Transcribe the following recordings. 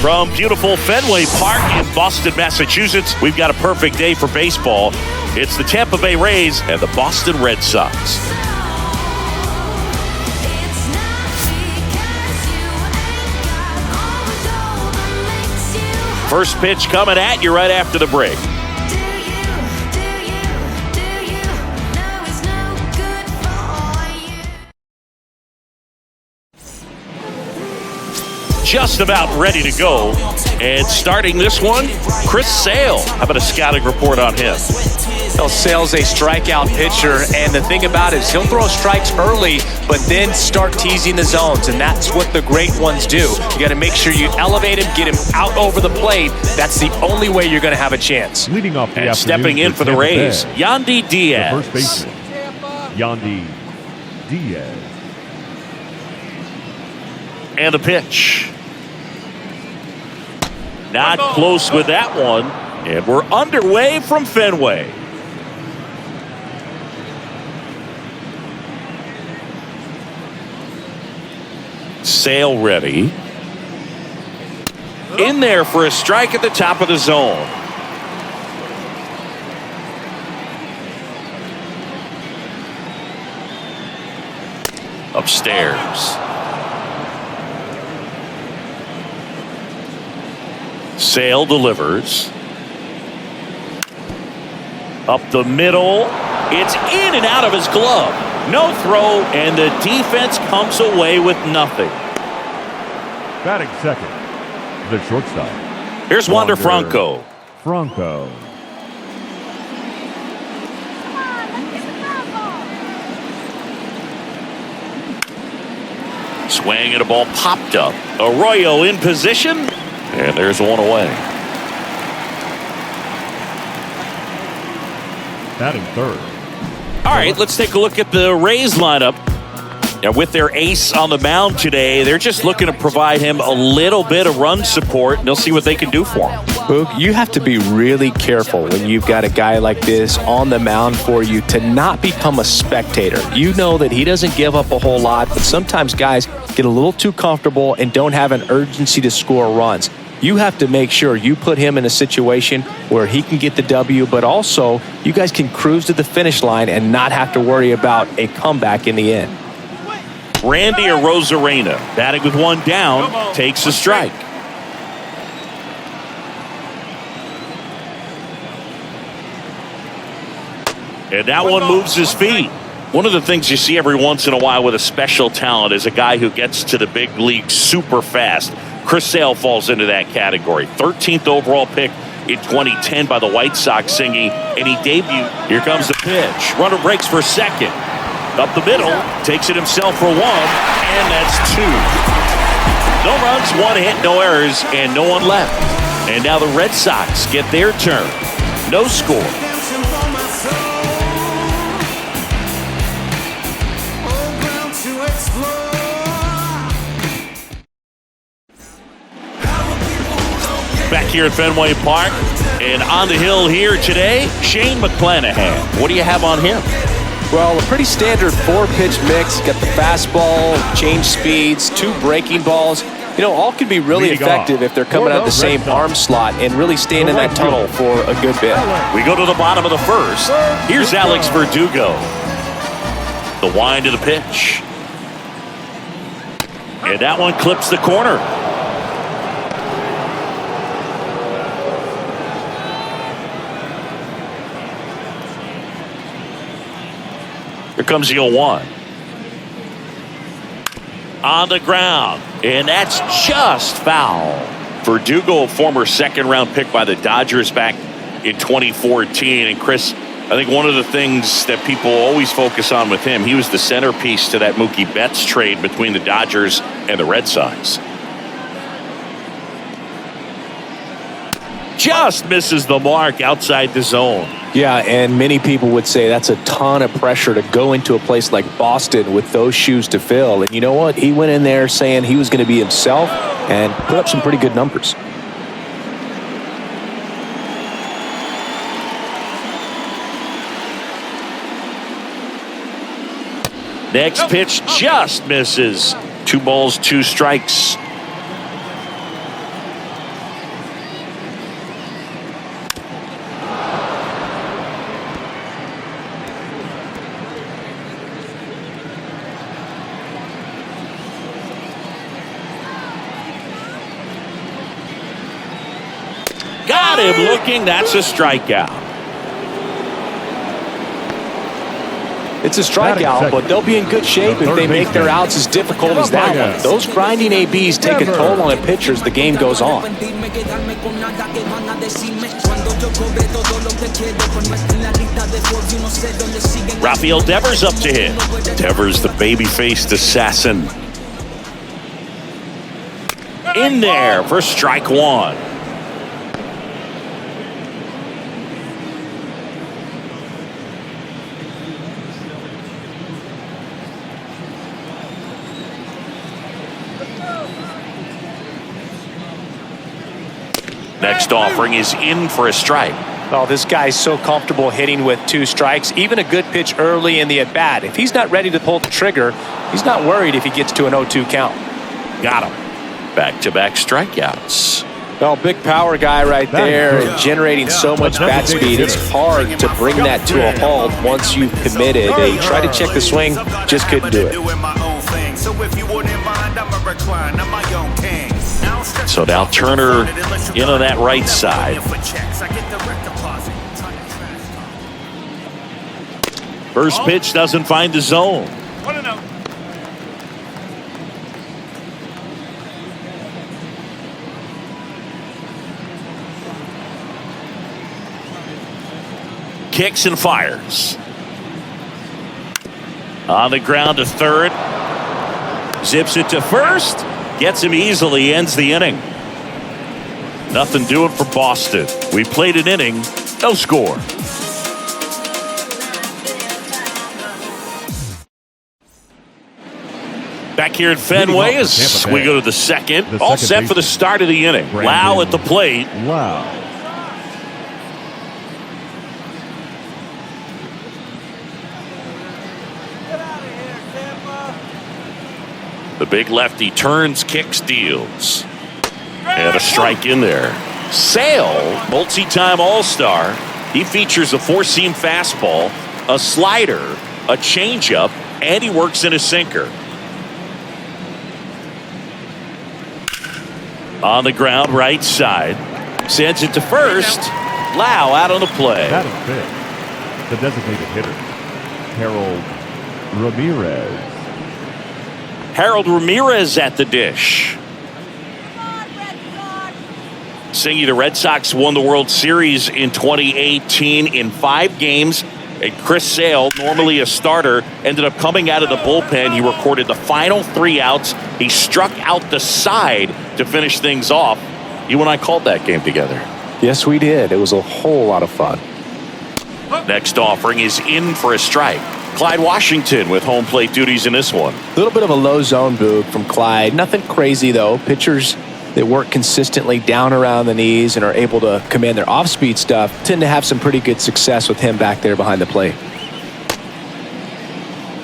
From beautiful Fenway Park in Boston, Massachusetts, we've got a perfect day for baseball. It's the Tampa Bay Rays and the Boston Red Sox. First pitch coming at you right after the break. Just about ready to go. And starting this one, Chris Sale. How about a scouting report on him? Well, Sale's a strikeout pitcher, and the thing about it is he'll throw strikes early, but then start teasing the zones, and that's what the great ones do. You got to make sure you elevate him, get him out over the plate. That's the only way you're going to have a chance. Leading off the and stepping in for the Rays, Yandy Diaz. The first baseman, Yandy Diaz. And the pitch. Not close with that one. And we're underway from Fenway. Sale ready. In there for a strike at the top of the zone. Upstairs. Sale delivers. Up the middle. It's in and out of his glove. No throw, and the defense comes away with nothing. Batting second, the shortstop. Here's Wander Franco. Franco. Swing and a ball popped up. Arroyo in position. And there's one away. Batting third. All right, let's take a look at the Rays lineup. And with their ace on the mound today, they're just looking to provide him a little bit of run support, and they'll see what they can do for him. Boog, you have to be really careful when you've got a guy like this on the mound for you to not become a spectator. You know that he doesn't give up a whole lot, but sometimes guys get a little too comfortable and don't have an urgency to score runs. You have to make sure you put him in a situation where he can get the W, but also you guys can cruise to the finish line and not have to worry about a comeback in the end. Randy Arozarena, batting with one down, takes a strike. And that one moves his feet. One of the things you see every once in a while with a special talent is a guy who gets to the big league super fast. Chris Sale falls into that category. 13th overall pick in 2010 by the White Sox, singing, and he debuted. Here comes the pitch. Runner breaks for second. Up the middle, takes it himself for one, and that's two. No runs, one hit, no errors, and no one left. And now the Red Sox get their turn. No score. Back here at Fenway Park, and on the hill here today, Shane McClanahan. What do you have on him? Well, a pretty standard four-pitch mix. Got the fastball, change speeds, two breaking balls. You know, all can be really effective if they're coming out of the same arm slot and really staying in that tunnel for a good bit. We go to the bottom of the first. Here's Alex Verdugo. The wind of the pitch. And that one clips the corner. Here comes the 0-1. On the ground, and that's just foul. Verdugo, a former second-round pick by the Dodgers back in 2014. And Chris, I think one of the things that people always focus on with him, he was the centerpiece to that Mookie Betts trade between the Dodgers and the Red Sox. Just misses the mark outside the zone. Yeah, and many people would say that's a ton of pressure to go into a place like Boston with those shoes to fill. And you know what? He went in there saying he was going to be himself and put up some pretty good numbers. Next pitch just misses. 2 balls, 2 strikes. Got him looking. That's a strikeout. It's a strikeout, but they'll be in good shape if they make their outs as difficult as that one. Those grinding ABs take a toll on a pitcher as the game goes on. Rafael Devers up to hit. Devers, the baby-faced assassin. In there for strike one. Next offering is in for a strike. Oh, this guy's so comfortable hitting with 2 strikes. Even a good pitch early in the at-bat. If he's not ready to pull the trigger, he's not worried if he gets to an 0-2 count. Got him. Back-to-back strikeouts. Well, big power guy right there, generating so much bat speed. It's hard to bring that to a halt once you've committed. They tried to check the swing, just couldn't do it. So now Turner in on that right side. First pitch doesn't find the zone. Kicks and fires. On the ground to third. Zips it to first. Gets him easily, ends the inning. Nothing doing for Boston. We played an inning, no score. Back here at Fenway as we go to the second. All set for the start of the inning. Lau at the plate. Wow. The big lefty turns, kicks, deals. And a strike in there. Sale, multi-time All-Star. He features a 4-seam fastball, a slider, a changeup, and he works in a sinker. On the ground, right side. Sends it to first. Lau out on the play. That is big. The designated hitter, Harold Ramirez. Harold Ramirez at the dish. Singy, the Red Sox won the World Series in 2018 in 5 games. And Chris Sale, normally a starter, ended up coming out of the bullpen. He recorded the final 3 outs. He struck out the side to finish things off. You and I called that game together. Yes, we did. It was a whole lot of fun. Next offering is in for a strike. Clyde Washington with home plate duties in this one. A little bit of a low zone boog from Clyde. Nothing crazy, though. Pitchers that work consistently down around the knees and are able to command their off-speed stuff tend to have some pretty good success with him back there behind the plate.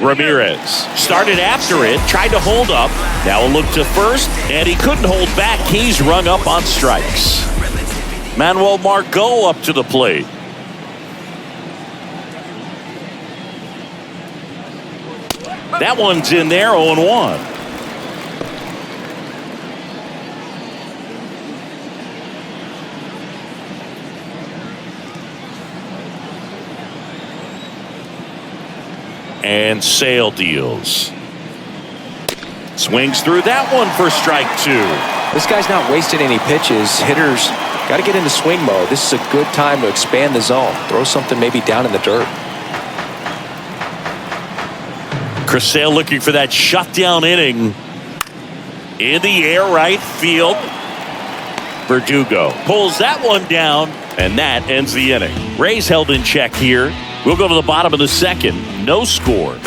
Ramirez started after it, tried to hold up. Now a look to first, and he couldn't hold back. He's rung up on strikes. Manuel Margot up to the plate. That one's in there, 0-1. And Sale deals. Swings through that one for strike 2. This guy's not wasting any pitches. Hitters got to get into swing mode. This is a good time to expand the zone. Throw something maybe down in the dirt. Chris Sale looking for that shutdown inning. In the air, right field. Verdugo pulls that one down, and that ends the inning. Rays held in check here. We'll go to the bottom of the second. No score.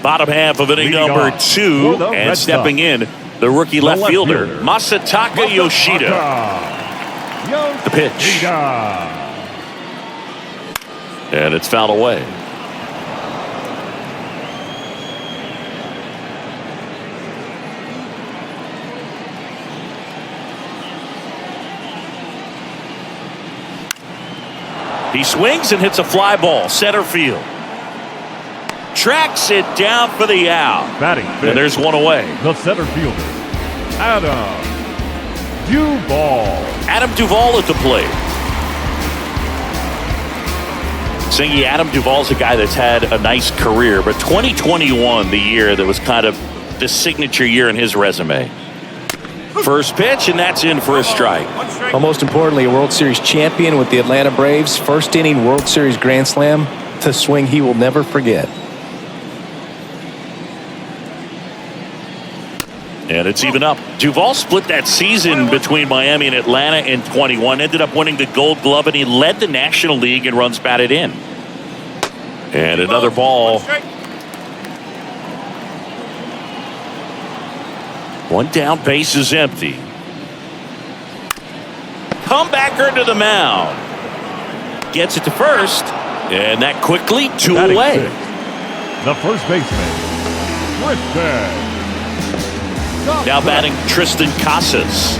Bottom half of inning number 2, and stepping in, the rookie left fielder, Masataka Yoshida. The pitch. And it's fouled away. He swings and hits a fly ball, center field. tracks it down for the out. Batting fifth, And there's one away. the center fielder, Adam Duvall. Adam Duvall at the plate. Singy, Adam Duvall's a guy that's had a nice career, but 2021, the year that was kind of the signature year in his resume. First pitch, and that's in for a strike. Well, most importantly, a World Series champion with the Atlanta Braves. First inning World Series Grand Slam. The swing he will never forget. And it's even up. Duvall split that season between Miami and Atlanta in 21. Ended up winning the Gold Glove, and he led the National League in runs batted in. And another ball. One down, base is empty. Comebacker to the mound. Gets it to first. And that quickly, two Batting away. sixth, the first baseman, Tristan. Now batting Tristan Casas.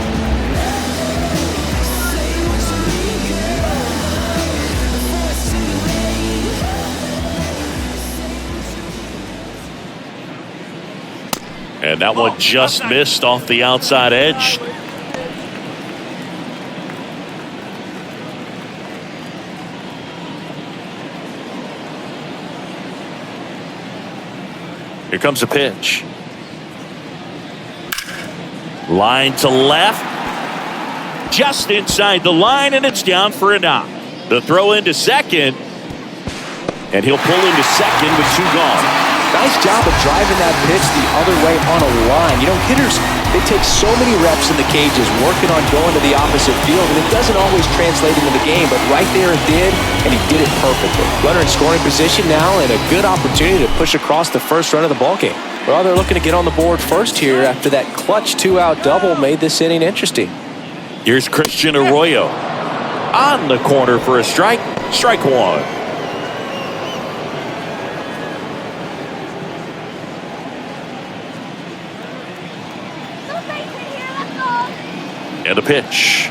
And that one just missed off the outside edge. Here comes a pitch. Line to left. Just inside the line, and it's down for a knock. The throw into second. And he'll pull into second with two gone. Nice job of driving that pitch the other way on a line. You know, hitters, they take so many reps in the cages working on going to the opposite field, and it doesn't always translate into the game, but right there it did, and he did it perfectly. Runner in scoring position now, and a good opportunity to push across the first run of the ballgame. Well, they're looking to get on the board first here after that clutch two-out double made this inning interesting. Here's Christian Arroyo on the corner for a strike. Strike one. And a pitch.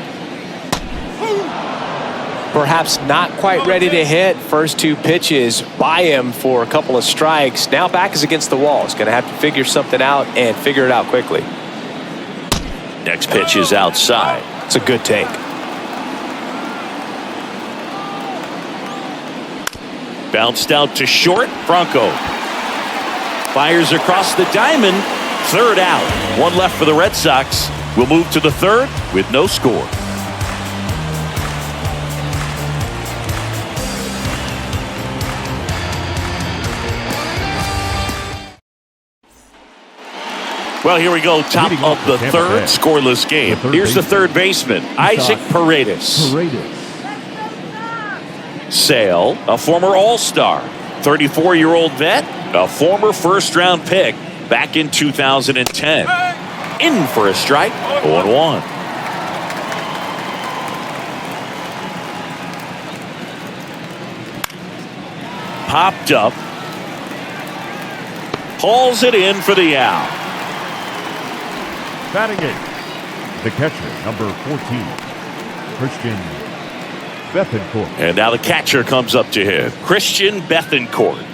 Perhaps not quite ready to hit. First two pitches by him for a couple of strikes. Now back is against the wall. He's going to have to figure something out and figure it out quickly. Next pitch is outside. It's a good take. Bounced out to short. Franco fires across the diamond. Third out. One left for the Red Sox. We'll move to the third with no score. Well, here we go. Top of the third, scoreless game. Here's the third baseman, Isaac Paredes. Sale, a former All-Star, 34-year-old vet, a former first-round pick back in 2010. In for a strike, 0-1. Popped up. Hauls it in for the out. Batting eighth, the catcher, number 14, Christian Bethancourt. And now the catcher comes up to him, Christian Bethancourt.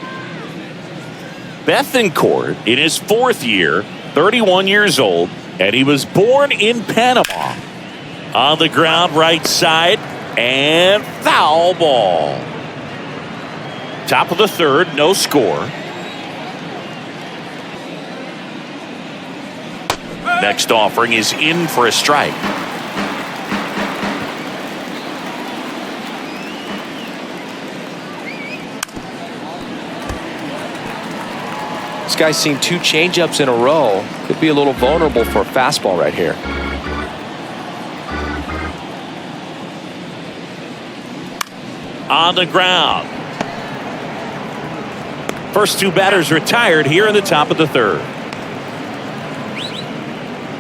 Bethancourt, in his fourth year, 31 years old, and he was born in Panama. On the ground, right side, and foul ball. Top of the third, no score. Next offering is in for a strike. This guy's seen two changeups in a row. Could be a little vulnerable for a fastball right here. On the ground. First two batters retired here in the top of the third.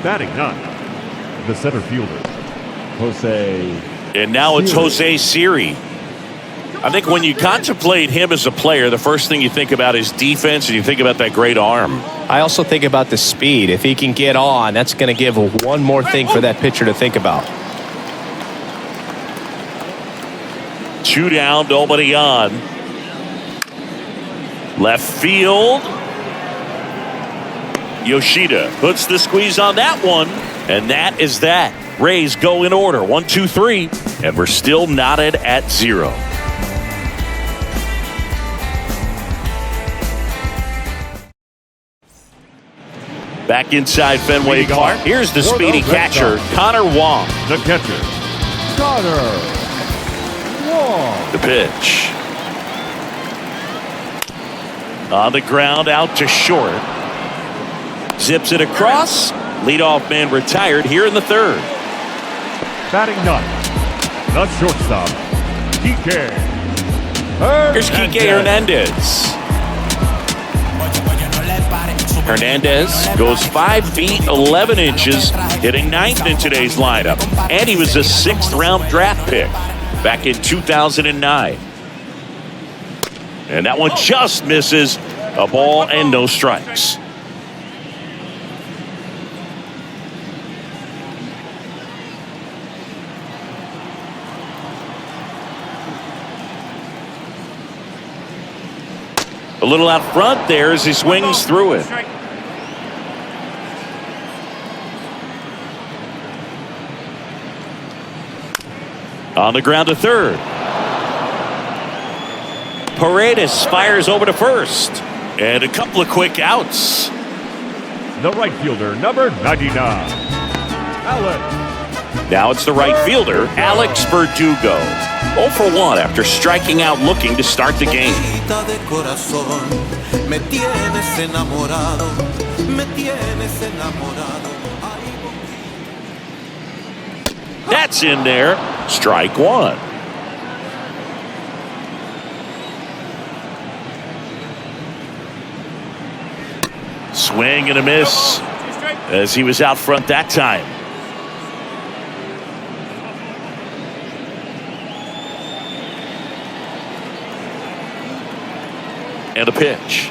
Batting ninth, the center fielder, Jose. And now it's Jose Siri. I think when you contemplate him as a player, the first thing you think about is defense, and you think about that great arm. I also think about the speed. If he can get on, that's going to give one more thing for that pitcher to think about. Two down, nobody on. Left field. Yoshida puts the squeeze on that one. And that is that. Rays go in order. 1, 2, 3. And we're still knotted at 0. Back inside Fenway Park. Here's the speedy catcher, Connor Wong. The catcher, Connor Wong. The pitch. On the ground, out to short. Zips it across. Leadoff man retired here in the 3rd. Batting ninth, the shortstop, Kike. Here's Kike Hernandez. Hernandez goes 5 feet 11 inches, hitting 9th in today's lineup. And he was a 6th-round draft pick back in 2009. And that one just misses. A ball and no strikes. A little out front there as he swings through it. On the ground to 3rd. Paredes fires over to 1st. And a couple of quick outs. The right fielder, number 99, Alex. Now it's the right fielder, Alex Verdugo. 0 for 1 after striking out looking to start the game. That's in there. Strike 1. Swing and a miss as he was out front that time. And a pitch.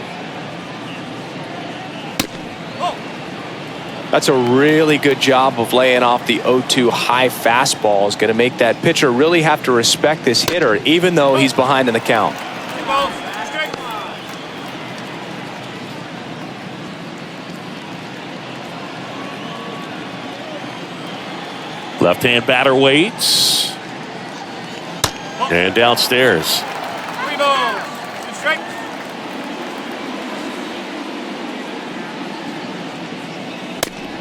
That's a really good job of laying off the 0-2 high fastball. Is going to make that pitcher really have to respect this hitter, even though he's behind in the count. Left-hand batter waits. And downstairs.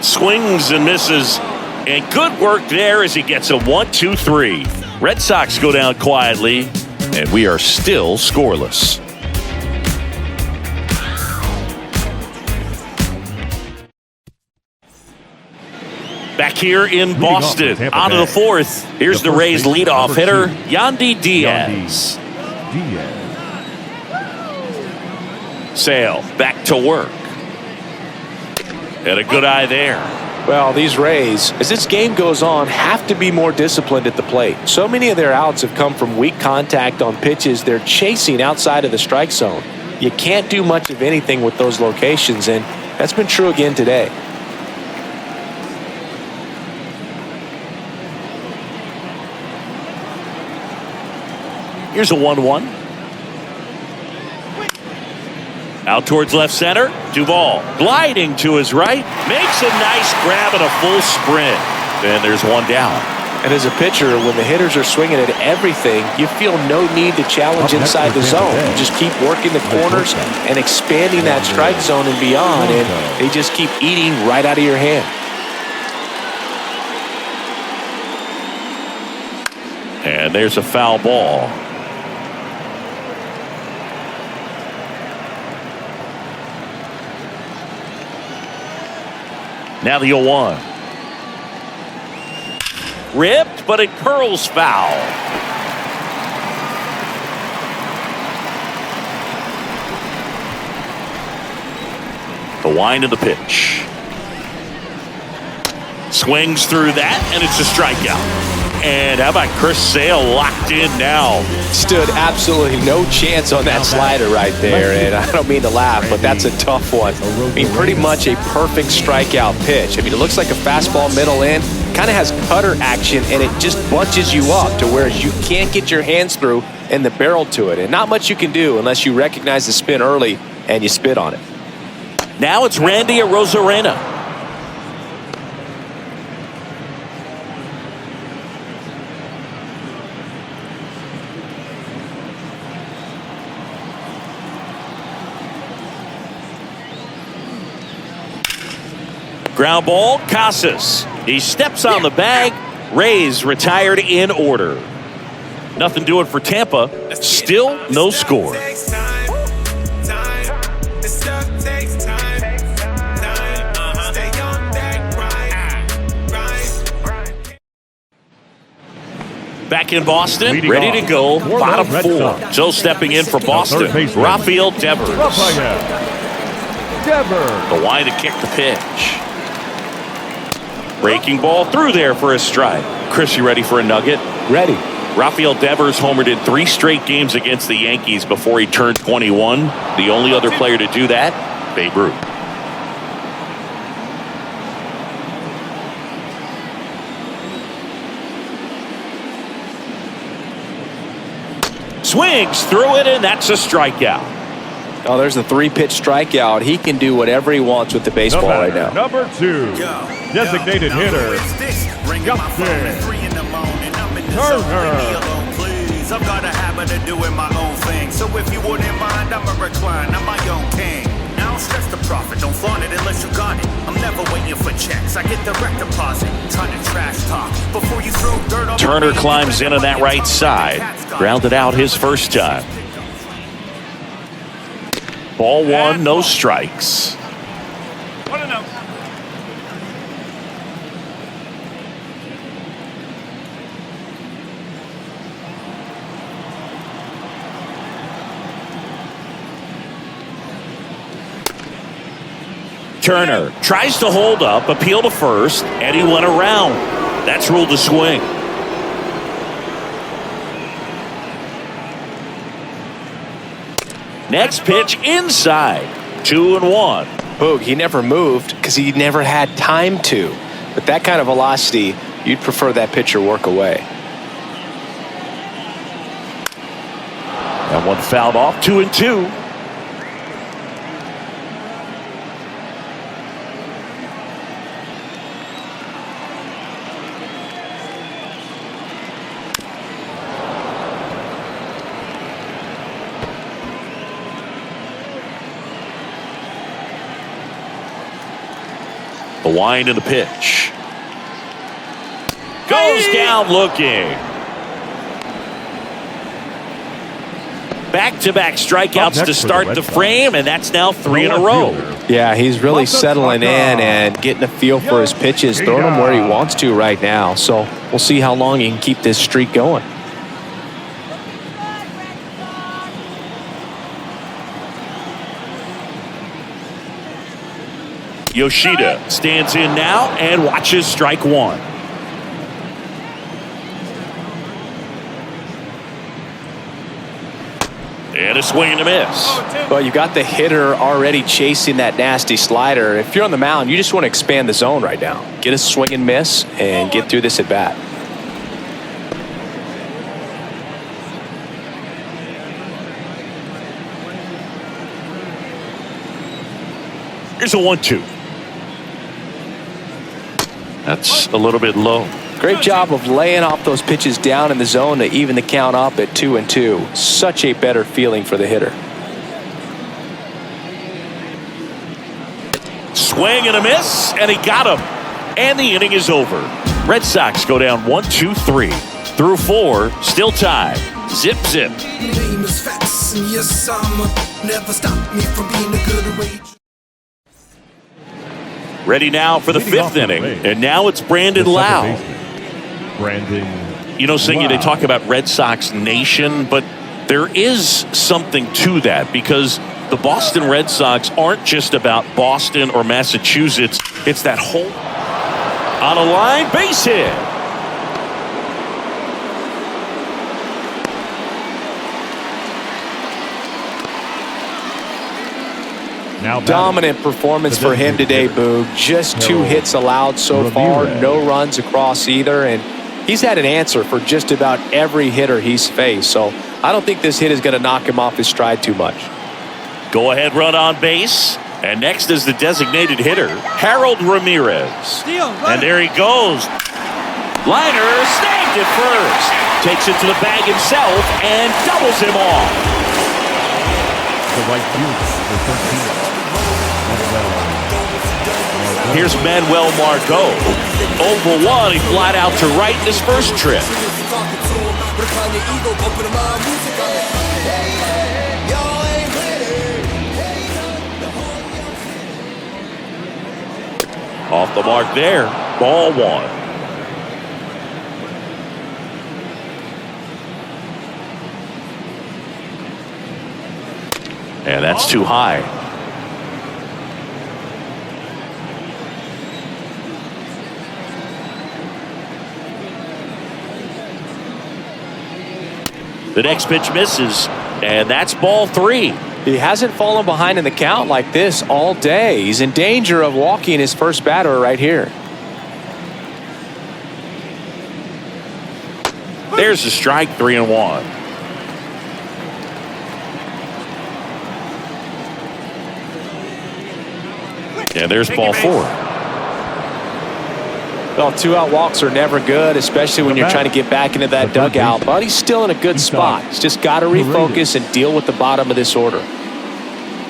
Swings and misses. And good work there as he gets a 1-2-3. Red Sox go down quietly, and we are still scoreless. Back here in Boston, out of the 4th. Here's the Rays leadoff hitter, Yandy Diaz. Sale back to work. And a good eye there. Well, these Rays, as this game goes on, have to be more disciplined at the plate. So many of their outs have come from weak contact on pitches they're chasing outside of the strike zone. You can't do much of anything with those locations, and that's been true again today. Here's a 1-1. Out towards left center. Duvall gliding to his right. Makes a nice grab and a full sprint. And there's one down. And as a pitcher, when the hitters are swinging at everything, you feel no need to challenge inside the zone. You just keep working the corners and expanding that strike zone and beyond, and they just keep eating right out of your hand. And there's a foul ball. Now the 0-1. Ripped, but it curls foul. The wind of the pitch. Swings through that, and it's a strikeout. And how about Chris Sale locked in now? Stood absolutely no chance on that slider right there. And I don't mean to laugh, but that's a tough one. I mean, pretty much a perfect strikeout pitch. I mean, it looks like a fastball middle in. Kind of has cutter action, and it just bunches you up to where you can't get your hands through and the barrel to it, and not much you can do unless you recognize the spin early and you spit on it. Now it's Randy Arozarena. Ground ball, Casas. He steps on the bag. Rays retired in order. Nothing doing for Tampa. Still no score. Back in Boston, Leading ready to off go. for the Bottom Red four. Sox. So stepping in for Boston, Rafael Devers. The wide to kick the pitch. Breaking ball through there for a strike. Chris, you ready for a nugget? Ready. Rafael Devers homered in 3 straight games against the Yankees before he turned 21. The only other player to do that, Babe Ruth. Swings through it, and that's a strikeout. Oh, there's a 3-pitch strikeout. He can do whatever he wants with the baseball right now. Number 2, designated hitter, Justin Turner. I've got a habit of doing my own thing. So if you wouldn't mind, I'ma recline. I'm my own king. Now don't stress the profit. Don't flaunt it unless you got it. I'm never waiting for checks. I get direct deposit. Trying to trash talk before you throw dirt on Turner climbs in on that right side. Grounded out his first time. Ball 1, no strikes. Turner tries to hold up, appeal to first, and he went around. That's ruled a swing. Next pitch inside. 2-1. Boog, he never moved because he never had time to. With that kind of velocity, you'd prefer that pitcher work away. That one fouled off. 2-2. The wind and the pitch. Goes down looking. Back-to-back strikeouts to start the frame, and that's now 3 in a row. Yeah, he's really settling in and getting a feel for his pitches, throwing them where he wants to right now. So we'll see how long he can keep this streak going. Yoshida stands in now and watches strike 1. And a swing and a miss. Well, you got the hitter already chasing that nasty slider. If you're on the mound, you just want to expand the zone right now. Get a swing and miss and get through this at bat. Here's a 1-2. That's a little bit low. Great job of laying off those pitches down in the zone to even the count up at 2-2. Such a better feeling for the hitter. Swing and a miss, and he got him. And the inning is over. Red Sox go down 1-2-3. Through 4, still tied. Zip, zip. Name is Fats, and yes, never stop me from being a good rage. Ready now for the 5th inning. And now it's Brandon Lau. Brandon. You know, Singy, they talk about Red Sox Nation, but there is something to that because the Boston Red Sox aren't just about Boston or Massachusetts. It's that whole on a line base hit. Now Dominant performance for him today, Boog. Just 2 hits allowed so far, no runs across either, and he's had an answer for just about every hitter he's faced. So I don't think this hit is going to knock him off his stride too much. Go ahead run on base. And next is the designated hitter, Harold Ramirez. And there he goes. Liner snagged it first. Takes it to the bag himself and doubles him off. The right fielder, the 13. Here's Manuel Margot. 0-1. He flied out to right in his first trip. Off the mark there. Ball 1. And that's too high. The next pitch misses, and that's ball 3. He hasn't fallen behind in the count like this all day. He's in danger of walking his first batter right here. There's the strike, 3-1. And there's ball 4. Well, 2-out walks are never good, especially when you're trying to get back into that dugout. But he's still in a good spot. He's just got to refocus and deal with the bottom of this order.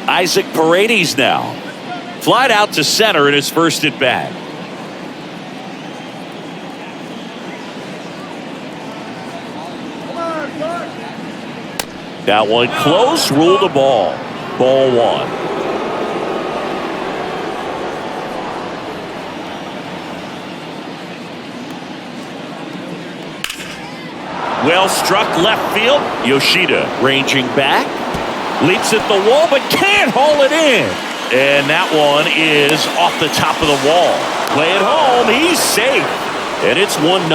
Isaac Paredes now. Flied out to center in his first at bat. That one close, ruled a ball. Ball 1. Well struck left field. Yoshida ranging back. Leaps at the wall but can't haul it in. And that one is off the top of the wall. Play it home. He's safe. And it's 1-0.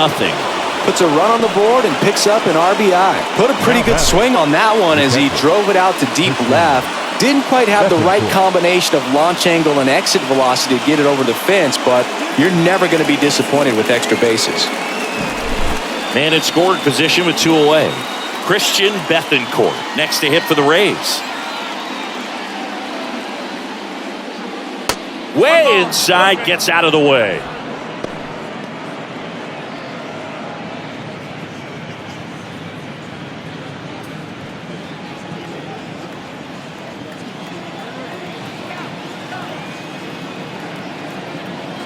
Puts a run on the board and picks up an RBI. Put a pretty good swing on that one as he drove it out to deep left. Didn't quite have the right combination of launch angle and exit velocity to get it over the fence, but you're never going to be disappointed with extra bases. Man in scoring position with 2 away. Christian Bethancourt next to hit for the Rays. Way inside, gets out of the way.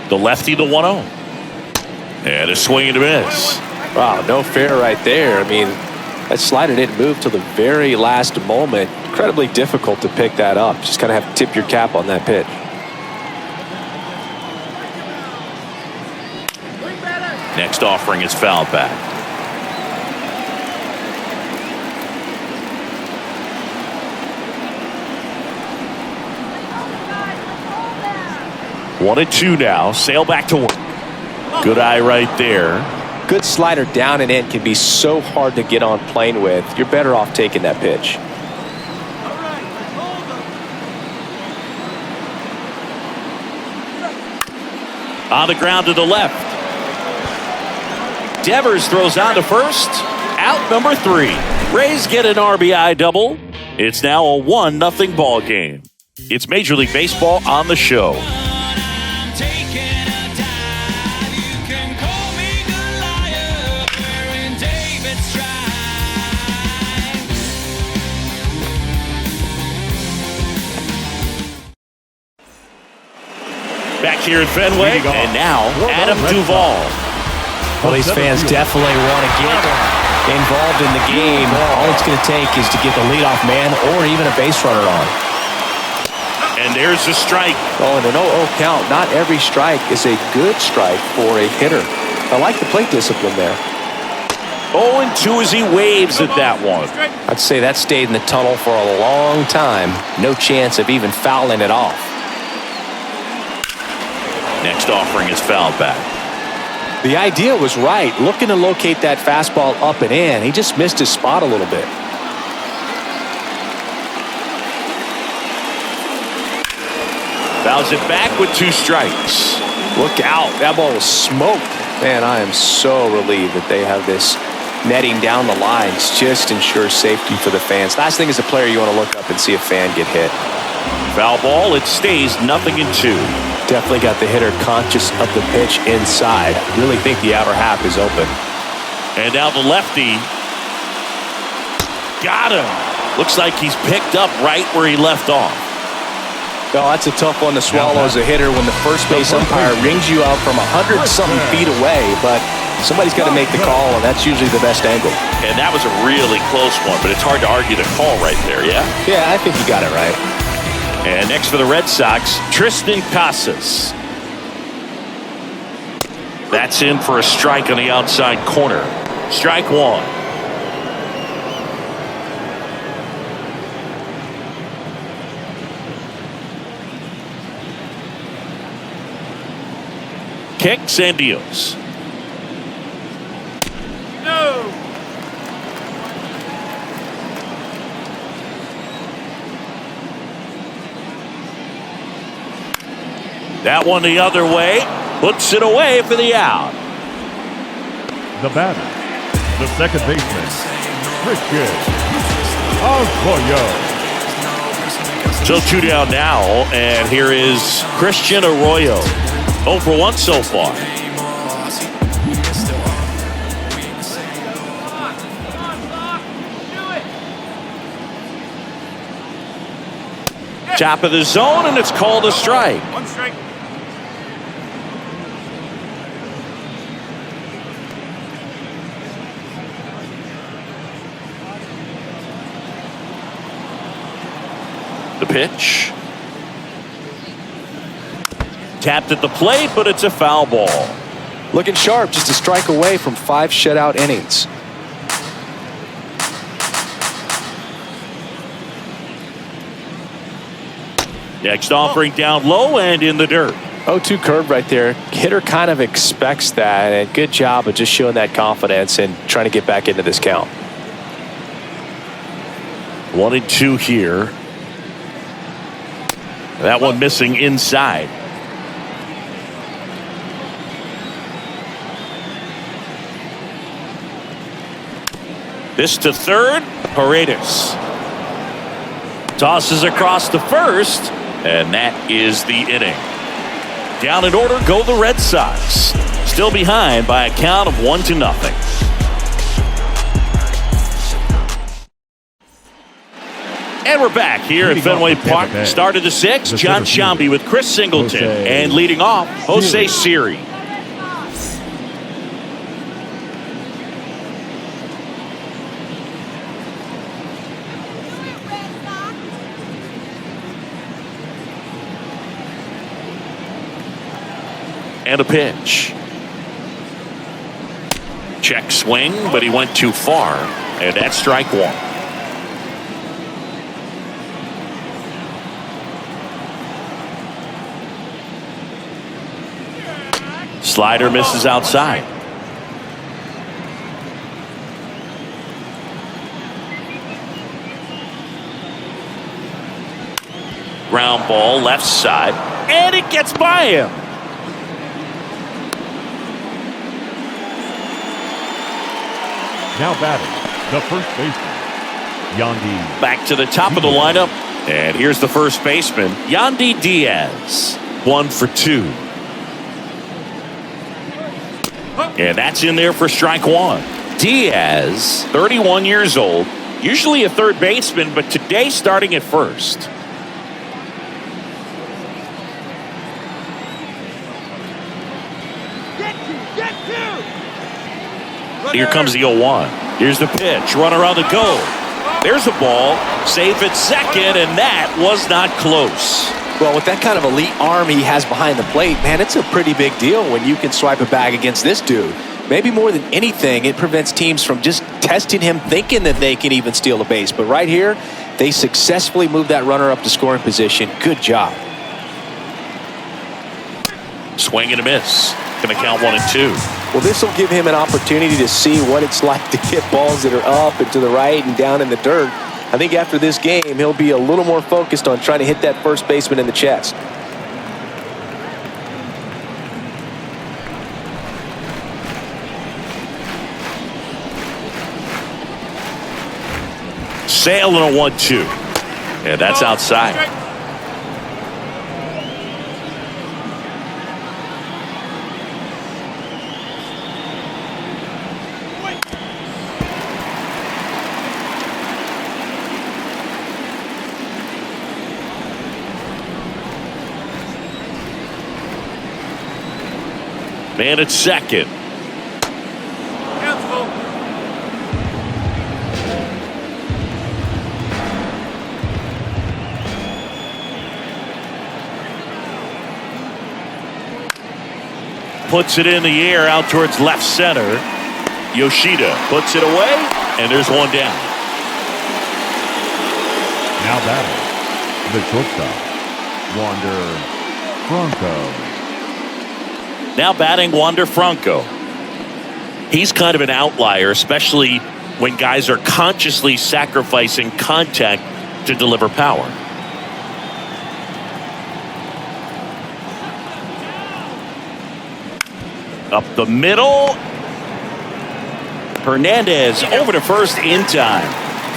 The lefty to 1-0. And a swing and a miss. Wow, no fair right there. I mean, that slider didn't move till the very last moment. Incredibly difficult to pick that up. Just kind of have to tip your cap on that pitch. Next offering is fouled back. One and 2 now. Sale back to work. Good eye right there. Good slider down and in can be so hard to get on plane with. You're better off taking that pitch. On the ground to the left. Devers throws on to first. Out number 3. Rays get an RBI double. It's now a 1-0 ball game. It's Major League Baseball on the show. Back here at Fenway, and now Adam Duvall. Well, these fans definitely want to get involved in the game. All it's going to take is to get the leadoff man or even a base runner on. And there's a strike. Oh, and an 0-0 count. Not every strike is a good strike for a hitter. I like the plate discipline there. 0-2 as he waves at that one. I'd say that stayed in the tunnel for a long time. No chance of even fouling it off. Next offering is fouled back. The idea was right. Looking to locate that fastball up and in. He just missed his spot a little bit. Fouls it back with 2 strikes. Look out. That ball was smoked. Man, I am so relieved that they have this netting down the lines just ensures safety for the fans. Last thing as a player, you want to look up and see a fan get hit. Foul ball. It stays 0-2. Definitely got the hitter conscious of the pitch inside. Really think the outer half is open. And now the lefty. Got him. Looks like he's picked up right where he left off. Well, that's a tough one to swallow as a hitter when the first base umpire rings you out from 100-something feet away, but somebody's got to make the call, and that's usually the best angle. And that was a really close one, but it's hard to argue the call right there, yeah? Yeah, I think you got it right. And next for the Red Sox, Tristan Casas. That's in for a strike on the outside corner. Strike one. Kicks and deals. No. That one the other way. Puts it away for the out. The batter, the second baseman, Christian Arroyo. So 2 down now, and here is Christian Arroyo. 0 for 1 so far. Top of the zone, and it's called a strike. One strike. The pitch. Tapped at the plate, but it's a foul ball. Looking sharp, just a strike away from 5 shutout innings. Next offering down low and in the dirt. 0-2 curve right there. Hitter kind of expects that, and good job of just showing that confidence and trying to get back into this count. 1-2 here. That one missing inside. This to third. Paredes tosses across to first, and that is the inning. Down in order go the Red Sox. Still behind by a count of 1-0. And we're back here at Fenway Park. Start of the 6th. John Sciambi with Chris Singleton. And leading off, Jose Siri. And a pitch. Check swing, but he went too far. And that's strike one. Slider misses outside. Ground ball left side, and it gets by him. Now batting, the first baseman, Yandy. Back to the top of the lineup, and here's the first baseman, Yandy Diaz. 1 for 2. And that's in there for strike one. Diaz, 31 years old, usually a third baseman, but today starting at first. Here comes the 0-1. Here's the pitch. Runner on the go. There's the ball. Safe at second, and that was not close. Well, with that kind of elite arm he has behind the plate, man, it's a pretty big deal when you can swipe a bag against this dude. Maybe more than anything, it prevents teams from just testing him, thinking that they can even steal a base. But right here, they successfully moved that runner up to scoring position. Good job. Swing and a miss. Going to count 1-2. Well, this will give him an opportunity to see what it's like to get balls that are up and to the right and down in the dirt. I think after this game, he'll be a little more focused on trying to hit that first baseman in the chest. Sale and a 1-2. And that's outside. Man at second. Puts it in the air out towards left center. Yoshida puts it away, and there's one down. Now batting, the shortstop, Wander Franco. Now batting Wander Franco. He's kind of an outlier, especially when guys are consciously sacrificing contact to deliver power. Up the middle. Hernandez over to first in time.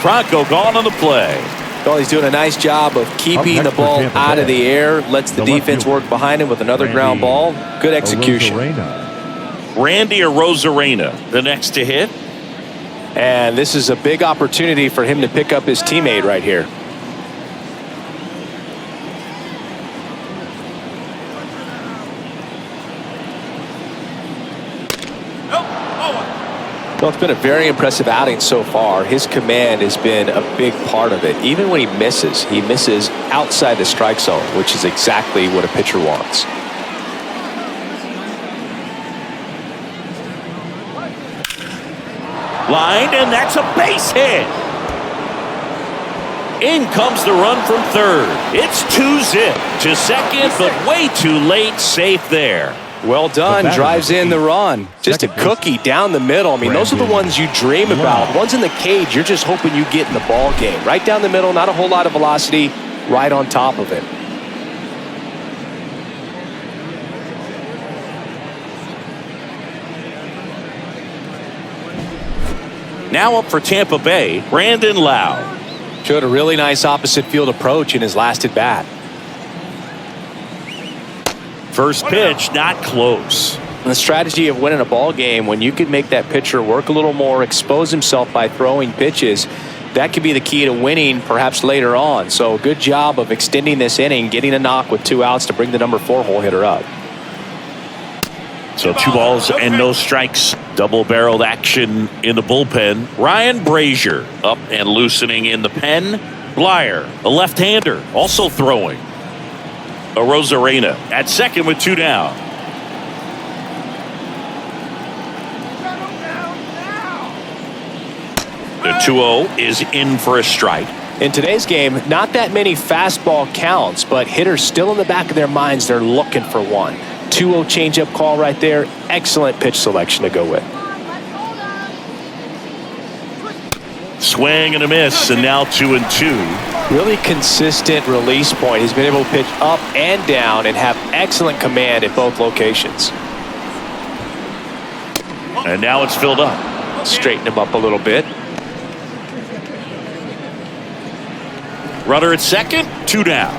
Franco gone on the play. Well, he's doing a nice job of keeping the ball out of the air. Lets the defense work behind him with another ground ball. Good execution. Randy Arozarena, the next to hit. And this is a big opportunity for him to pick up his teammate right here. Well, it's been a very impressive outing so far. His command has been a big part of it. Even when he misses outside the strike zone, which is exactly what a pitcher wants. Line, and that's a base hit. In comes the run from third. It's 2-zip to second, but way too late. Safe there. Well done. Drives in the run. Just a cookie down the middle. I mean, those are the ones you dream about. Ones in the cage, you're just hoping you get in the ball game. Right down the middle, not a whole lot of velocity, right on top of it. Now up for Tampa Bay, Brandon Lowe. Showed a really nice opposite field approach in his last at bat. First pitch, not close. And the strategy of winning a ball game, when you can make that pitcher work a little more, expose himself by throwing pitches, that could be the key to winning perhaps later on. So good job of extending this inning, getting a knock with 2 outs to bring the number 4 hole hitter up. So 2 balls and no strikes. Double-barreled action in the bullpen. Ryan Brazier up and loosening in the pen. Blyer, a left-hander, also throwing. Arozarena at second with 2 down. The 2-0 is in for a strike. In today's game, not that many fastball counts, but hitters still in the back of their minds, they're looking for one. 2-0 changeup call right there. Excellent pitch selection to go with. Swing and a miss, and now 2-2. Really consistent release point. He's been able to pitch up and down and have excellent command at both locations. And now it's filled up. Straighten him up a little bit. Runner at second, 2 down.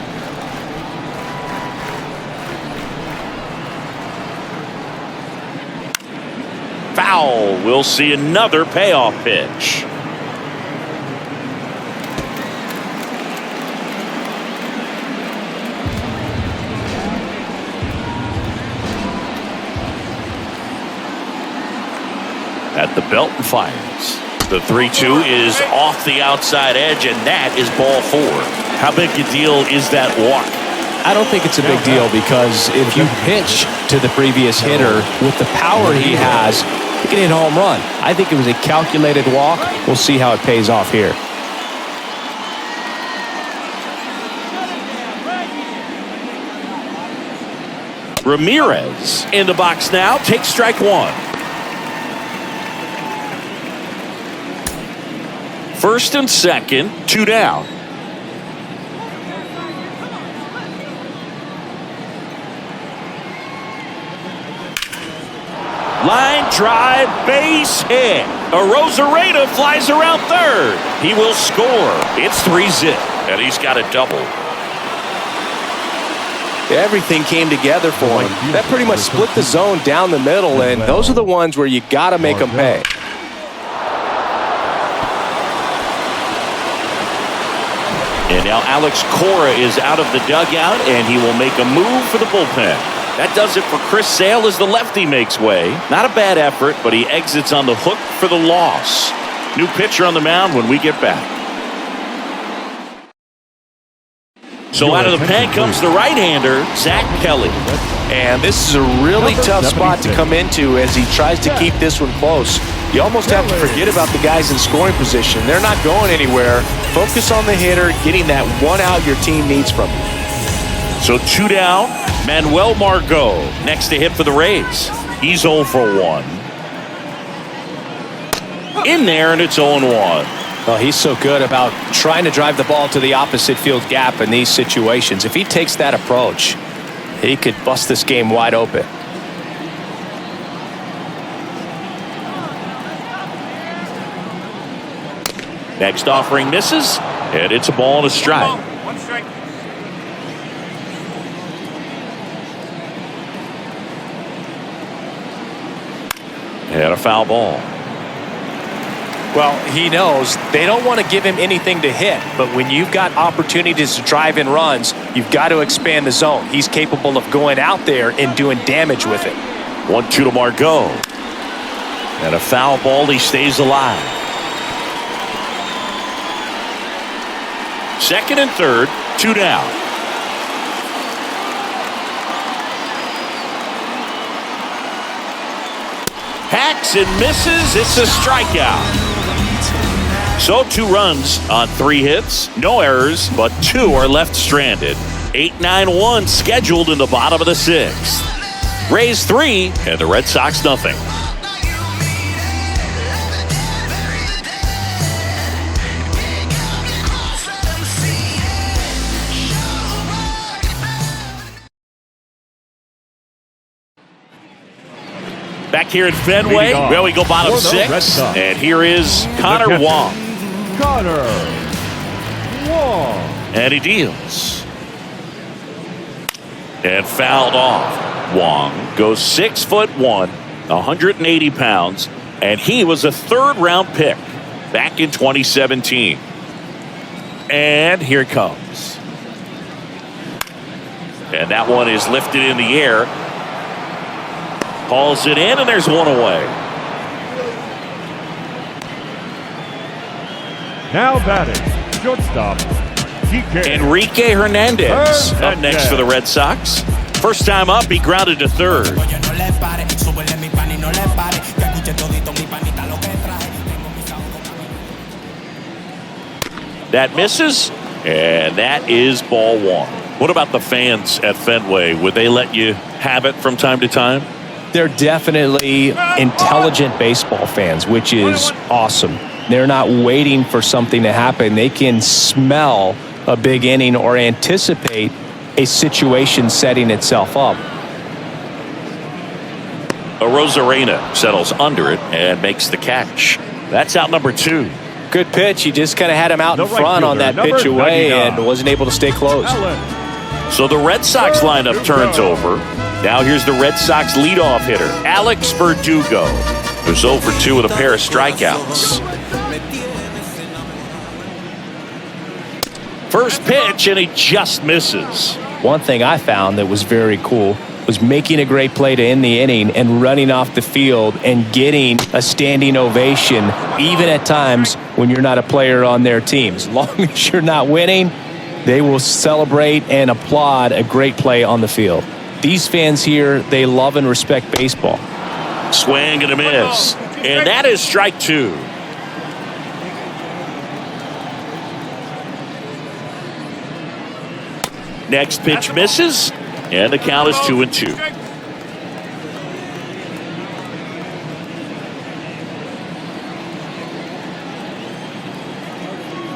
Foul. We'll see another payoff pitch. At the belt and fires. The 3-2 is off the outside edge, and that is ball 4. How big a deal is that walk? I don't think it's a big deal, because if you pitch to the previous hitter with the power he has, you can hit a home run. I think it was a calculated walk. We'll see how it pays off here. Ramirez in the box now. Takes strike 1. First and second, 2 down. Line drive, base hit. Arozarena flies around third. He will score. It's 3-zip, and he's got a double. Everything came together for him. That pretty much split the zone down the middle, and those are the ones where you got to make them pay. And now Alex Cora is out of the dugout, and he will make a move for the bullpen. That does it for Chris Sale as the lefty makes way. Not a bad effort, but he exits on the hook for the loss. New pitcher on the mound when we get back. So out of the pen comes the right-hander, Zach Kelly. And this is a really tough spot to come into as he tries to keep this one close. You almost have to forget about the guys in scoring position. They're not going anywhere. Focus on the hitter, getting that one out your team needs from you. So 2 down, Manuel Margot next to hit for the Rays. He's 0 for 1. In there, and it's 0-1. Well, he's so good about trying to drive the ball to the opposite field gap in these situations. If he takes that approach, he could bust this game wide open. Next offering misses, and it's a ball and a strike. One strike. And a foul ball. Well, he knows they don't want to give him anything to hit, but when you've got opportunities to drive in runs, you've got to expand the zone. He's capable of going out there and doing damage with it. 1-2 to Margot. And a foul ball, he stays alive. Second and third, 2 down. Hacks and misses. It's a strikeout. So 2 runs on 3 hits. No errors, but 2 are left stranded. 8-9-1 scheduled in the bottom of the 6th. Rays 3 and the Red Sox nothing. Back here at Fenway, well, we go bottom 6, and here is Connor Wong. Connor Wong. And he deals. And fouled off. Wong goes 6'1", 180 pounds, and he was a 3rd-round pick back in 2017. And here it comes. And that one is lifted in the air. Hauls it in, and there's one away. Now batting, shortstop, Enrique Hernandez up next for the Red Sox. First time up, he grounded to third. That misses, and that is ball 1. What about the fans at Fenway? Would they let you have it from time to time? They're definitely intelligent baseball fans, which is awesome. They're not waiting for something to happen. They can smell a big inning or anticipate a situation setting itself up. Arozarena settles under it and makes the catch. That's out number 2. Good pitch. He just kind of had him out in front on that pitch away and wasn't able to stay close. So the Red Sox lineup turns over. Now here's the Red Sox leadoff hitter, Alex Verdugo, who's 0 for 2 with a pair of strikeouts. First pitch, and he just misses. One thing I found that was very cool was making a great play to end the inning and running off the field and getting a standing ovation, even at times when you're not a player on their team. As long as you're not winning, they will celebrate and applaud a great play on the field. These fans here, they love and respect baseball. Swing and a miss. And that is strike 2. Next pitch misses, and the count is 2-2.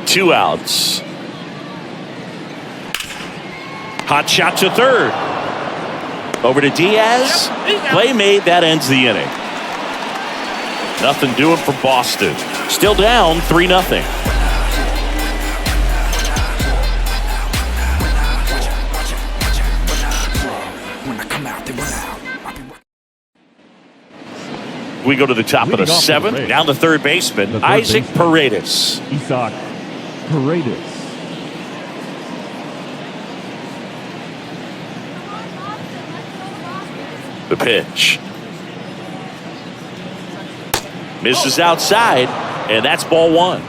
Two outs. Hot shot to third. Over to Diaz. Play made. That ends the inning. Nothing doing for Boston. Still down 3-0. We go to the top of the seventh. Down the third baseman, Isaac Paredes. Isaac Paredes. The pitch. Misses outside, and that's ball one.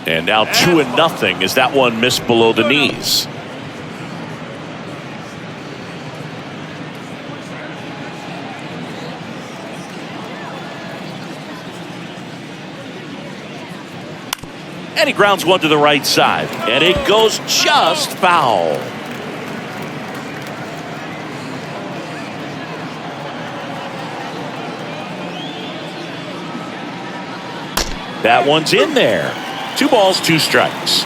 And now 2-0 as that one missed below the knees. And he grounds one to the right side. And it goes just foul. That one's in there. 2 balls, 2 strikes.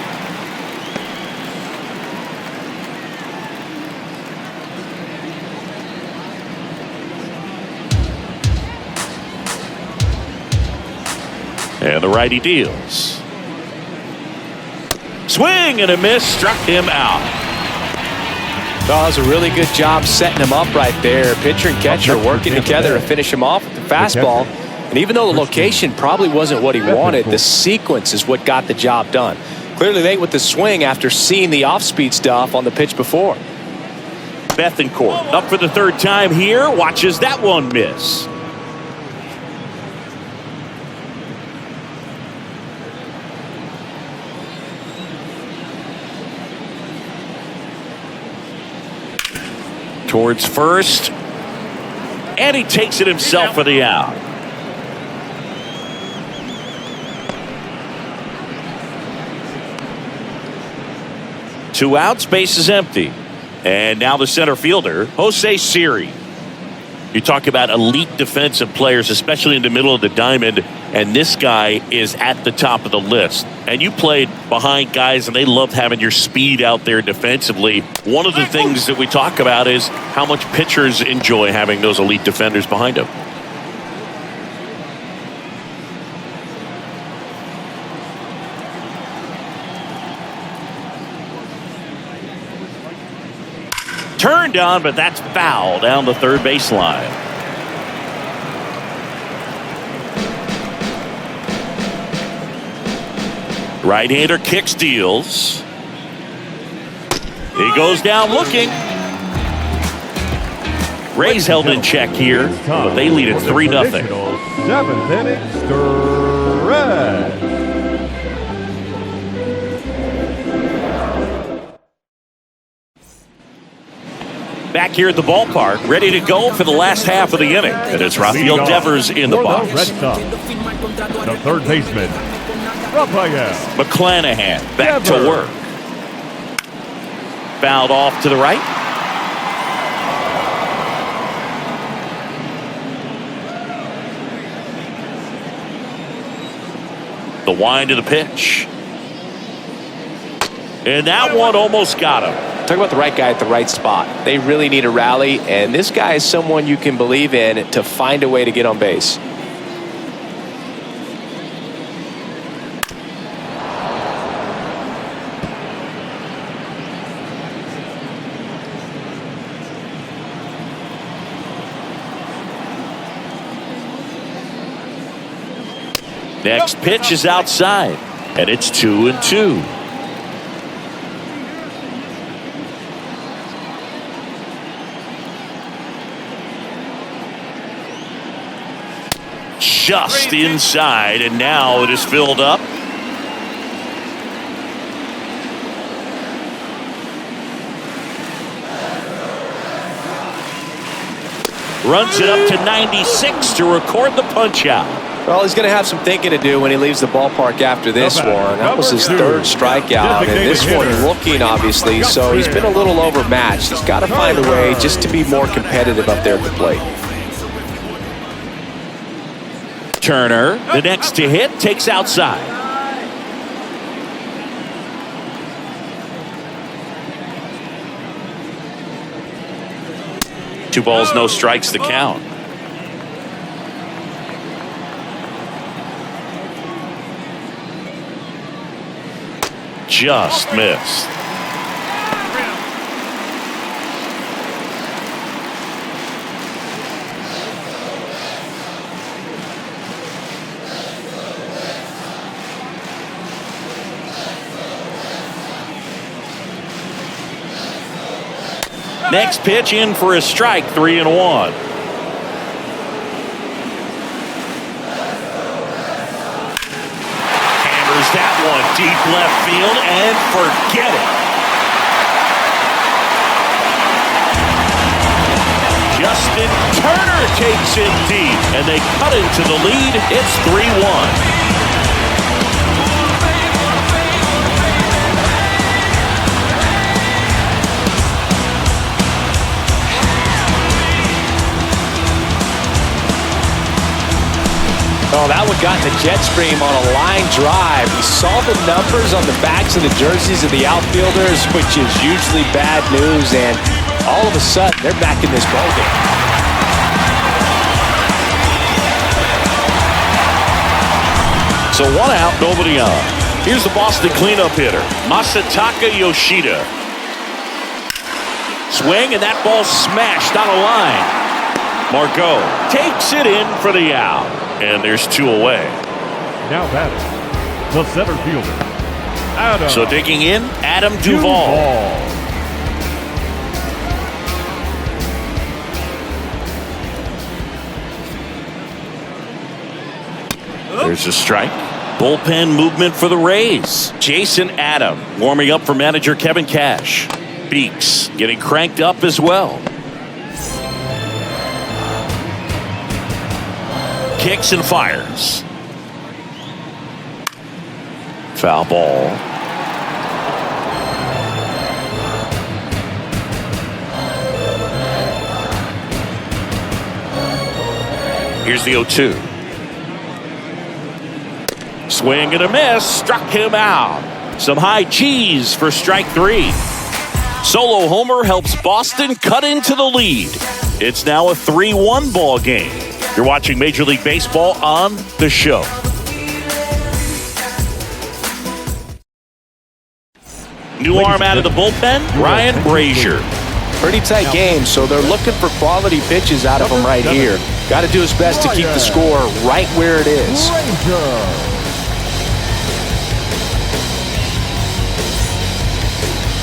And the righty deals. Swing and a miss, struck him out. That was a really good job setting him up right there. Pitcher and catcher working together to finish him off with the fastball. And even though the location probably wasn't what he wanted, the sequence is what got the job done. Clearly late with the swing after seeing the off-speed stuff on the pitch before. Bethancourt up for the 3rd time here. Watches that one miss. Towards first. And he takes it himself for the out. Two outs, base is empty. And now the center fielder, Jose Siri. You talk about elite defensive players, especially in the middle of the diamond, and this guy is at the top of the list. And you played behind guys, and they loved having your speed out there defensively. One of the things that we talk about is how much pitchers enjoy having those elite defenders behind them. Turned on, but that's foul down the 3rd baseline. Right-hander kicks, deals. He goes down looking. Rays held in check here, but they lead at 3-0. 7th inning stretch. Back here at the ballpark, ready to go for the last half of the inning. And it's Rafael Devers in the box. The 3rd baseman, Rafael McClanahan back to work. Fouled off to the right. The wind of the pitch. And that one almost got him. Talk about the right guy at the right spot. They really need a rally, and this guy is someone you can believe in to find a way to get on base. Next pitch is outside, and it's 2-2. Just inside, and now it is filled up. Runs it up to 96 to record the punch out. Well, he's going to have some thinking to do when he leaves the ballpark after this one. That was his 3rd strikeout, and this one looking, obviously, so he's been a little overmatched. He's got to find a way just to be more competitive up there at the plate. Turner, the next to hit, takes outside. 2 balls, no strikes to count. Just missed. Next pitch in for a strike, 3-1. Hammers that one deep left field and forget it. Justin Turner takes it deep and they cut into the lead. It's 3-1. Oh, that one got in the jet stream on a line drive. He saw the numbers on the backs of the jerseys of the outfielders, which is usually bad news, and all of a sudden, they're back in this ballgame. So 1 out, nobody on. Here's the Boston cleanup hitter, Masataka Yoshida. Swing, and that ball smashed on a line. Margot takes it in for the out. And there's 2 away. Now batting, the center fielder, Adam. So digging in, Adam Duvall. There's a strike. Bullpen movement for the Rays. Jason Adam warming up for manager Kevin Cash. Beeks getting cranked up as well. Kicks and fires. Foul ball. Here's the 0-2. Swing and a miss. Struck him out. Some high cheese for strike 3. Solo homer helps Boston cut into the lead. It's now a 3-1 ball game. You're watching Major League Baseball on The Show. New arm out of the bullpen, Ryan Brazier. Pretty tight game, so they're looking for quality pitches out of him right here. Got to do his best to keep the score right where it is.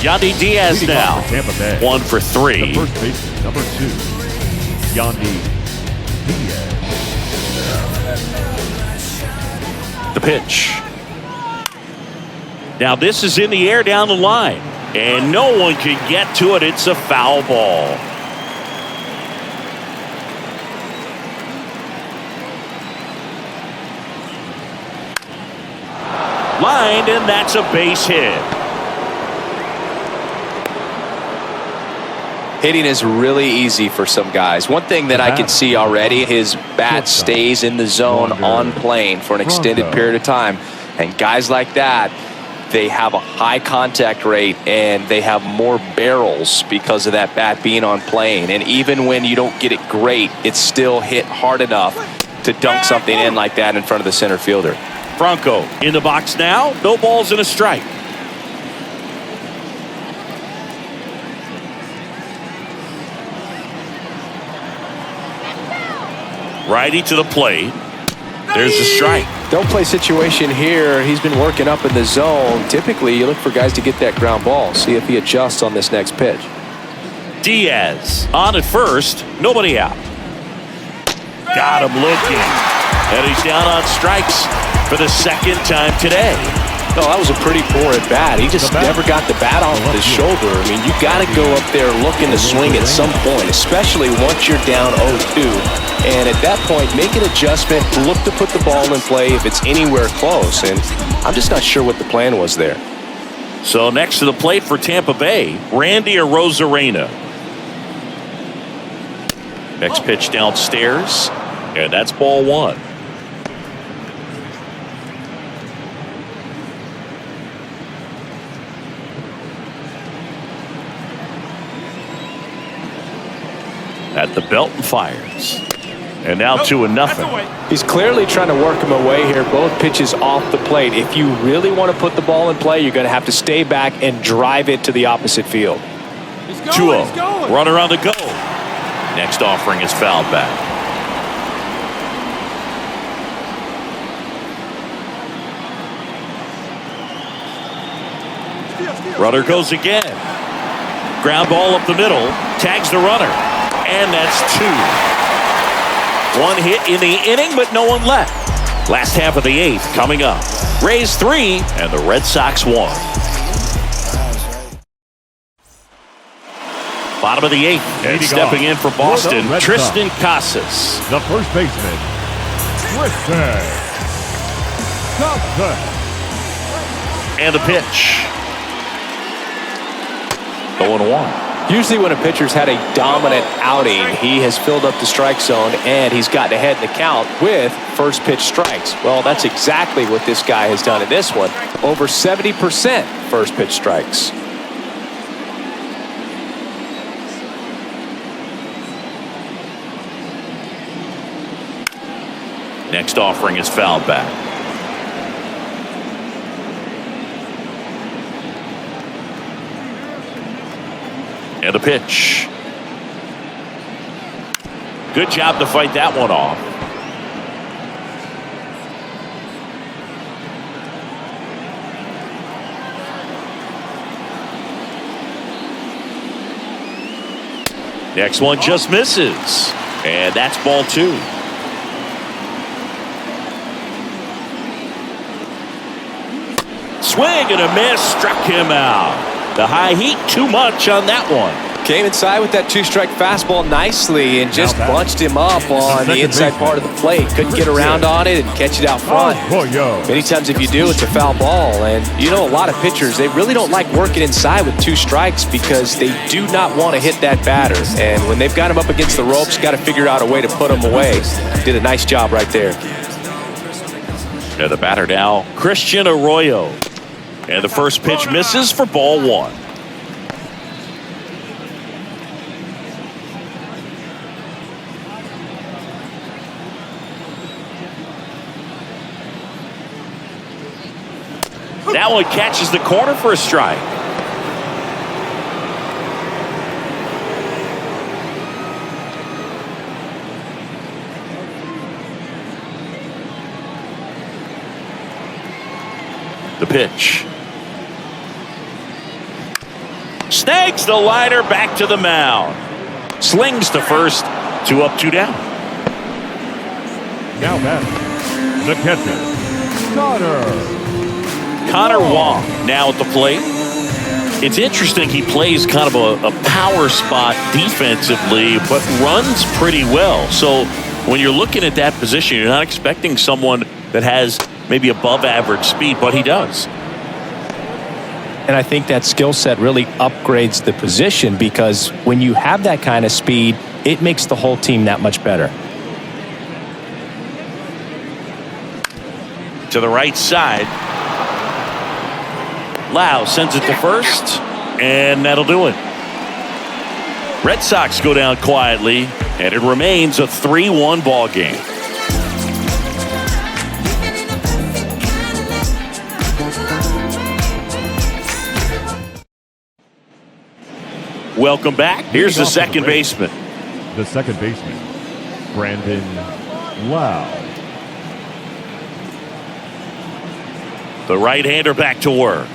Yandy Diaz now, 1 for 3. The first baseman, number 2, Yandy Diaz. The pitch. Now this is in the air down the line, and no one can get to it. It's a foul ball. Lined, and that's a base hit. Hitting is really easy for some guys. One thing that I can see already, his bat stays in the zone on plane for an extended period of time. And guys like that, they have a high contact rate and they have more barrels because of that bat being on plane. And even when you don't get it great, it's still hit hard enough to dunk something in like that in front of the center fielder. Franco in the box now. No balls and a strike. Righty to the plate. There's a strike. Don't play situation here. He's been working up in the zone. Typically, you look for guys to get that ground ball. See if he adjusts on this next pitch. Diaz on at first. Nobody out. Got him looking. And he's down on strikes for the second time today. No, that was a pretty poor at bat. He just never got the bat off his shoulder. I mean, you got to go up there looking to swing at some point, especially once you're down 0-2. And at that point, make an adjustment, look to put the ball in play if it's anywhere close. And I'm just not sure what the plan was there. So next to the plate for Tampa Bay, Randy Arozarena. Next pitch downstairs, and that's ball 1. at the belt and fires. And now 2-0. He's clearly trying to work him away here. Both pitches off the plate. If you really want to put the ball in play, you're going to have to stay back and drive it to the opposite field. 2-0. Runner on the go. Next offering is fouled back. Runner goes again. Ground ball up the middle. Tags the runner. And that's 2. One hit in the inning, but no one left. Last half of the 8th coming up. Rays 3 and the Red Sox 1. Bottom of the 8th, and stepping in for Boston, Tristan Casas. The first baseman, Tristan Casas. And the pitch. 0-1. Usually when a pitcher's had a dominant outing, he has filled up the strike zone and he's gotten ahead in the count with first pitch strikes. Well, that's exactly what this guy has done in this one. Over 70% first pitch strikes. Next offering is fouled back. And the pitch. Good job to fight that one off. Next one just misses. And that's ball 2. Swing and a miss, struck him out. The high heat, too much on that one. Came inside with that 2-strike fastball nicely and just bunched him up on the inside part of the plate. Couldn't get around on it and catch it out front. Many times if you do, it's a foul ball. And you know, a lot of pitchers, they really don't like working inside with 2 strikes because they do not want to hit that batter. And when they've got him up against the ropes, got to figure out a way to put him away. Did a nice job right there. And the batter now, Christian Arroyo. And the first pitch misses for ball 1. That one catches the corner for a strike. The pitch. Snags the liner back to the mound. Slings to first. 2 up, 2 down. Now batting, the catcher, Connor Wong now at the plate. It's interesting, he plays kind of a power spot defensively, but runs pretty well. So when you're looking at that position, you're not expecting someone that has maybe above average speed, but he does. And I think that skill set really upgrades the position because when you have that kind of speed, it makes the whole team that much better. To the right side. Lau sends it to first, and that'll do it. Red Sox go down quietly, and it remains a 3-1 ball game. Welcome back. Here's the second baseman. The second baseman, Brandon Lau. The right-hander back to work.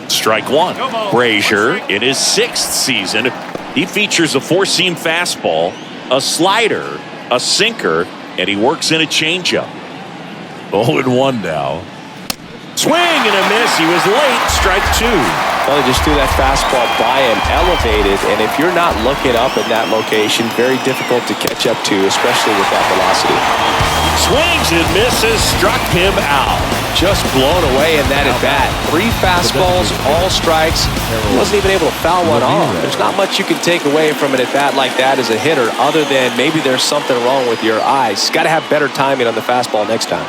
Strike 1. Brazier in his 6th season. He features a 4-seam fastball, a slider, a sinker, and he works in a changeup. 0-1 now. Swing and a miss. He was late. Strike 2. Well, they just threw that fastball by him, elevated, and if you're not looking up in that location, very difficult to catch up to, especially with that velocity. Swings and misses, struck him out. Just blown away in that at-bat. 3 fastballs, all strikes. He wasn't even able to foul one off. There's not much you can take away from an at-bat like that as a hitter, other than maybe there's something wrong with your eyes. Got to have better timing on the fastball next time.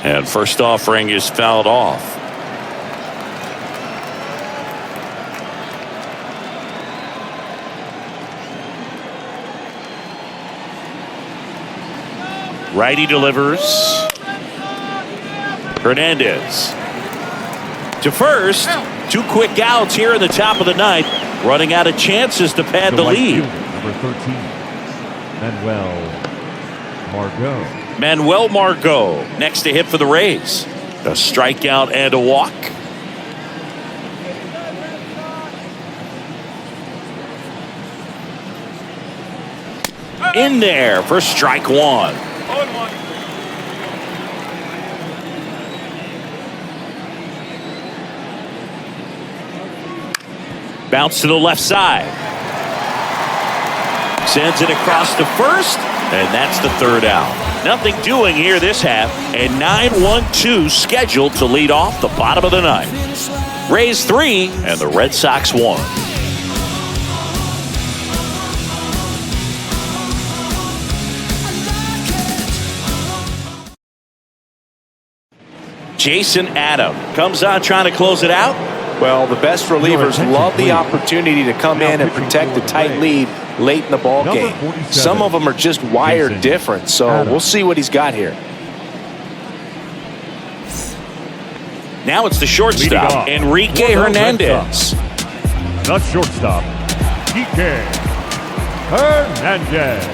And first offering is fouled off. Righty delivers. Hernandez to first. 2 quick outs here in the top of the ninth. Running out of chances to pad the lead. Number 13, Manuel Margot next to hit for the Rays. A strikeout and a walk. In there for strike 1. Bounce to the left side. Sends it across to first, and that's the 3rd out. Nothing doing here this half, and 9-1-2 scheduled to lead off the bottom of the 9th. Rays 3 and the Red Sox 1. Jason Adam comes on trying to close it out. Well, the best relievers love the opportunity to come in and protect a tight lead late in the ball game. Some of them are just wired different, so we'll see what he's got here. Now it's the shortstop, Enrique Hernandez. The shortstop, Enrique Hernandez.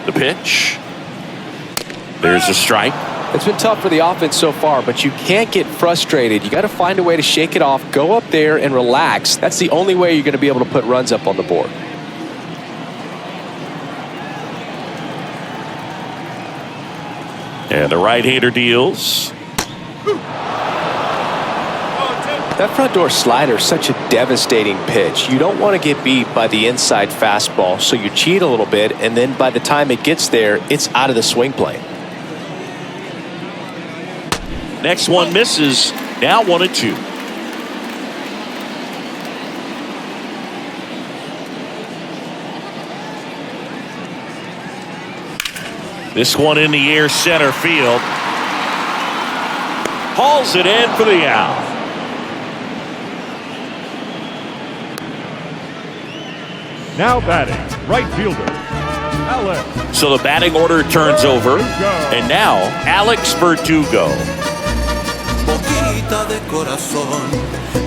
The pitch. There's a strike. It's been tough for the offense so far, but you can't get frustrated. You got to find a way to shake it off, go up there and relax. That's the only way you're going to be able to put runs up on the board. And the right-hander deals. That front door slider is such a devastating pitch. You don't want to get beat by the inside fastball, so you cheat a little bit, and then by the time it gets there, it's out of the swing plane. Next one misses. Now 1-2. This one in the air, center field. Hauls it in for the out. Now batting, right fielder, Alex. So the batting order turns over, and now Alex Verdugo. Boquita de corazón,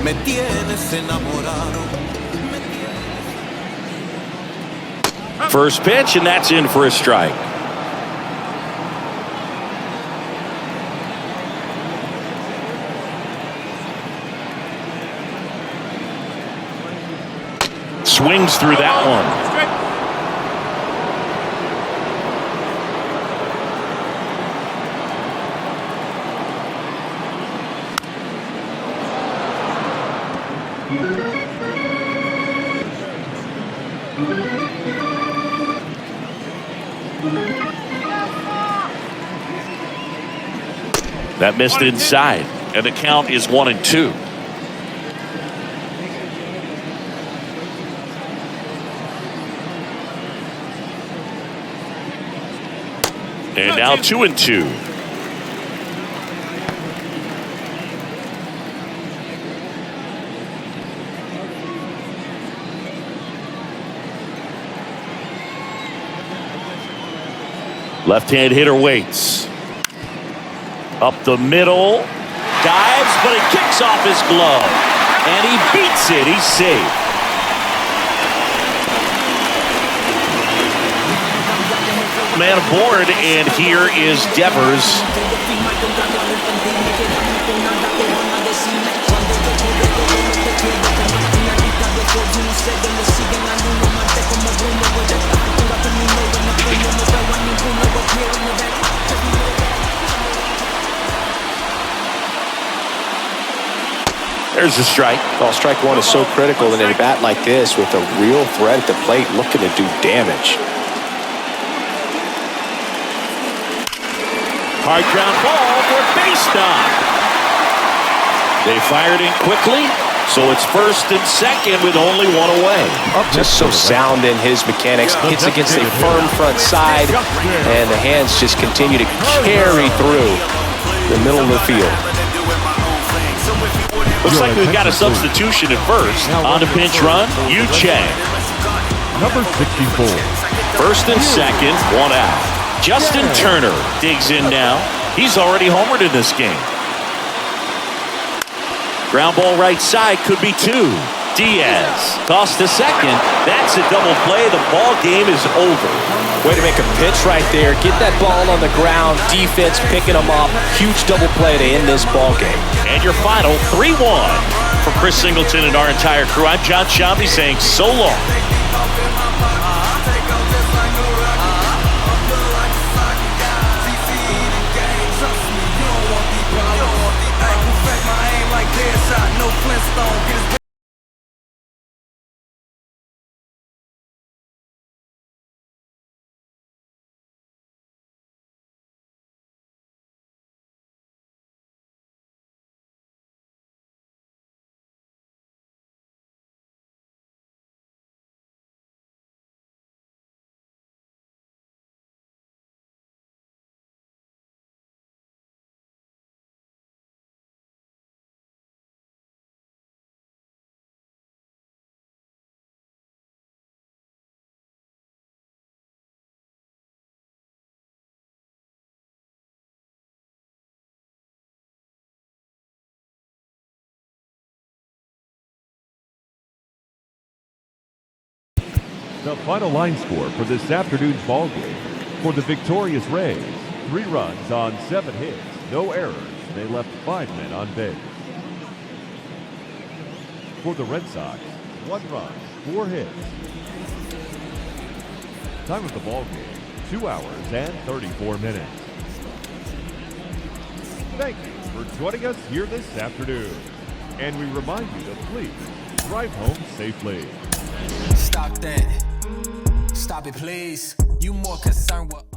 me tienes enamorado. First pitch, and that's in for a strike. Swings through that one. That missed inside, and the count is 1-2. And now 2-2. Left-hand hitter waits. Up the middle. Dives, but it kicks off his glove. And he beats it. He's safe. Man aboard, and here is Devers. There's a strike. Well, strike 1 is so critical in a bat like this with a real threat at the plate looking to do damage. Hard ground ball for base knock. They fired in quickly, so it's first and second with only one away. Just so sound in his mechanics. Hits against a firm front side, and the hands just continue to carry through the middle of the field. Looks like we've got a substitution at first. On to pinch run, Yu Chang. Number 64, First and second, one out. Justin Turner digs in now. He's already homered in this game. Ground ball right side, could be two. Diaz tossed to second. That's a double play. The ball game is over. Way to make a pitch right there. Get that ball on the ground. Defense picking them up. Huge double play to end this ball game. And your final 3-1. For Chris Singleton and our entire crew, I'm John Shambi saying so long. No Flintstone, get his The final line score for this afternoon's ball game. For the victorious Rays, 3 runs on 7 hits, no errors. They left 5 men on base. For the Red Sox, 1 run, 4 hits. Time of the ball game, 2 hours and 34 minutes. Thank you for joining us here this afternoon. And we remind you to please drive home safely. Stop that. Stop it, please. You more concerned with